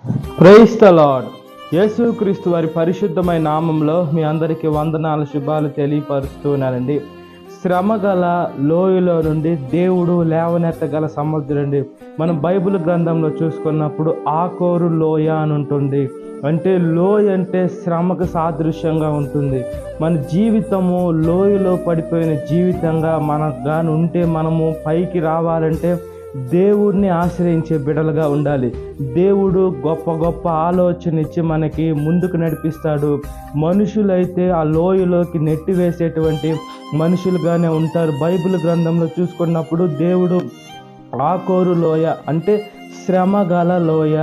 Praise the lord. యేసుక్రీస్తు వారి పరిశుద్ధమైన నామంలో మీ అందరికీ వందనాలు, శుభాలు తెలియపరుస్తున్నానండి. శ్రమ గల లోయలో నుండి దేవుడు లేవనెత్తగల సముద్రుడండి. మనం బైబిల్ గ్రంథంలో చూసుకున్నప్పుడు ఆకోరు లోయ అని ఉంటుంది. అంటే లోయ అంటే శ్రమకు సాదృశ్యంగా ఉంటుంది. మన జీవితము లోయలో పడిపోయిన జీవితంగా మనకు కానీ ఉంటే మనము పైకి రావాలంటే దేవుడిని ఆశ్రయించే బిడలుగా ఉండాలి. దేవుడు గొప్ప గొప్ప ఆలోచన ఇచ్చి మనకి ముందుకు నడిపిస్తాడు. మనుషులైతే ఆ లోయలోకి నెట్టివేసేటువంటి మనుషులుగానే ఉంటారు. బైబిల్ గ్రంథంలో చూసుకున్నప్పుడు దేవుడు ఆకోరు లోయ అంటే శ్రమ గల లోయ.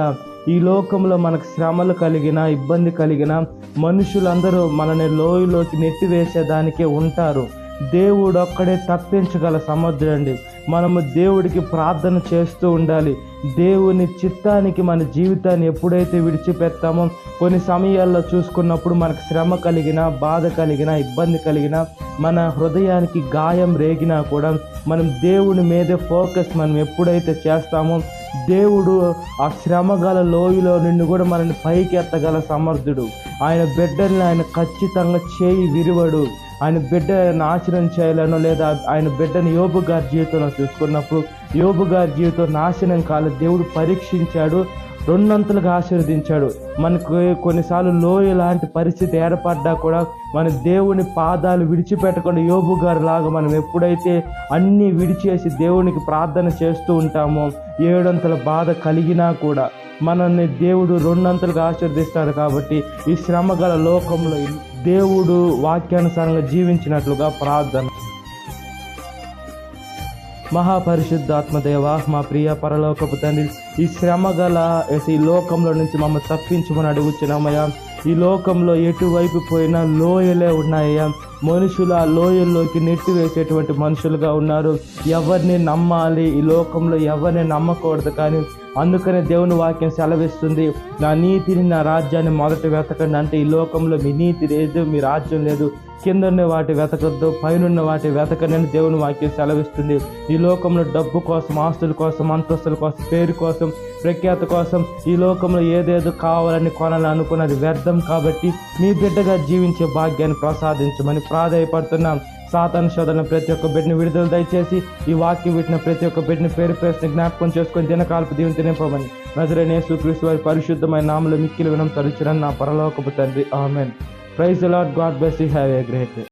ఈ లోకంలో మనకు శ్రమలు కలిగిన, ఇబ్బంది కలిగిన మనుషులందరూ మనని లోయలోకి నెట్టివేసేదానికే ఉంటారు. దేవుడు ఒక్కడే తప్పించగల సముద్రుడండి. మనము దేవుడికి ప్రార్థన చేస్తూ ఉండాలి. దేవుని చిత్తానికి మన జీవితాన్ని ఎప్పుడైతే విడిచిపెడతామో, కొన్ని సమయాల్లో చూసుకున్నప్పుడు మనకు శ్రమ కలిగిన, బాధ కలిగిన, ఇబ్బంది కలిగిన, మన హృదయానికి గాయం రేగినా కూడా మనం దేవుని మీదే ఫోకస్ మనం ఎప్పుడైతే చేస్తామో, దేవుడు ఆ శ్రమ గల లోయలో నుండి కూడా మనల్ని పైకి ఎత్తగల సమర్థుడు. ఆయన బిడ్డల్ని ఆయన ఖచ్చితంగా చేయి విరివడు. ఆయన బిడ్డ నాశనం చేయాలనో లేదా ఆయన బిడ్డని యోబు గారి జీవితంలో చూసుకున్నప్పుడు యోబు గారి జీవితం నాశనం కాలేదు. దేవుడు పరీక్షించాడు, రెండంతలుగా ఆశీర్వదించాడు. మనకు కొన్నిసార్లు లోయ లాంటి పరిస్థితి ఏర్పడ్డా కూడా మన దేవుని పాదాలు విడిచిపెట్టకుండా యోబు గారి లాగా మనం ఎప్పుడైతే అన్నీ విడిచేసి దేవునికి ప్రార్థన చేస్తూ ఉంటామో, ఏడంతల బాధ కలిగినా కూడా మనల్ని దేవుడు రెండంతలుగా ఆశీర్దిస్తాడు. కాబట్టి ఈ శ్రమ గల లోకంలో దేవుడు వాక్యానుసారంగా జీవించినట్లుగా ప్రార్థన. మహాపరిశుద్ధాత్మదేవ, మా ప్రియ పరలోకపు తండ్రి, ఈ శ్రమ గల ఈ లోకంలో నుంచి మమ్మల్ని తప్పించమని అడుగుచున్నామయ్యా. ఈ లోకంలో ఎటువైపు పోయినా లోయలే ఉన్నాయ్యా. మనుషులు ఆ లోయల్లోకి నెట్టివేసేటువంటి మనుషులుగా ఉన్నారు. ఎవరిని నమ్మాలి, ఈ లోకంలో ఎవరిని నమ్మకూడదు. కానీ అందుకనే దేవుని వాక్యం సెలవిస్తుంది, నా నీతిని, నా రాజ్యాన్ని మొదట వెతకండి. అంటే ఈ లోకంలో మీ నీతి లేదు, మీ రాజ్యం లేదు, కిందన్న వాటి వెతకద్దు, పైనున్న వాటి వెతకండి అని దేవుని వాక్యం సెలవిస్తుంది. ఈ లోకంలో డబ్బు కోసం, ఆస్తుల కోసం, అంతస్తుల కోసం, పేరు కోసం, ప్రఖ్యాత కోసం ఈ లోకంలో ఏదేదో కావాలని కొనాలని అనుకున్నది వ్యర్థం. కాబట్టి మీ బిడ్డగా జీవించే భాగ్యాన్ని ప్రసాదించమని ప్రాధాయపడుతున్నాం. సాతాను శోధన ప్రతి ఒక్క బిడ్డని విడుదల దయచేసి ఈ వాక్యం విట్టిన ప్రతి ఒక్క బిడ్డని పేరు పేరుని జ్ఞాపకం చేసుకొని దినకాల్పు దీవెన తినిపోమని నజరేయుడైన యేసుక్రీస్తు వారి పరిశుద్ధమైన నామములో మిక్కిలి వినయం తరుచున్నాను నా పరలోకపు తండ్రి. Amen. Praise the Lord. God bless you. Have a great day.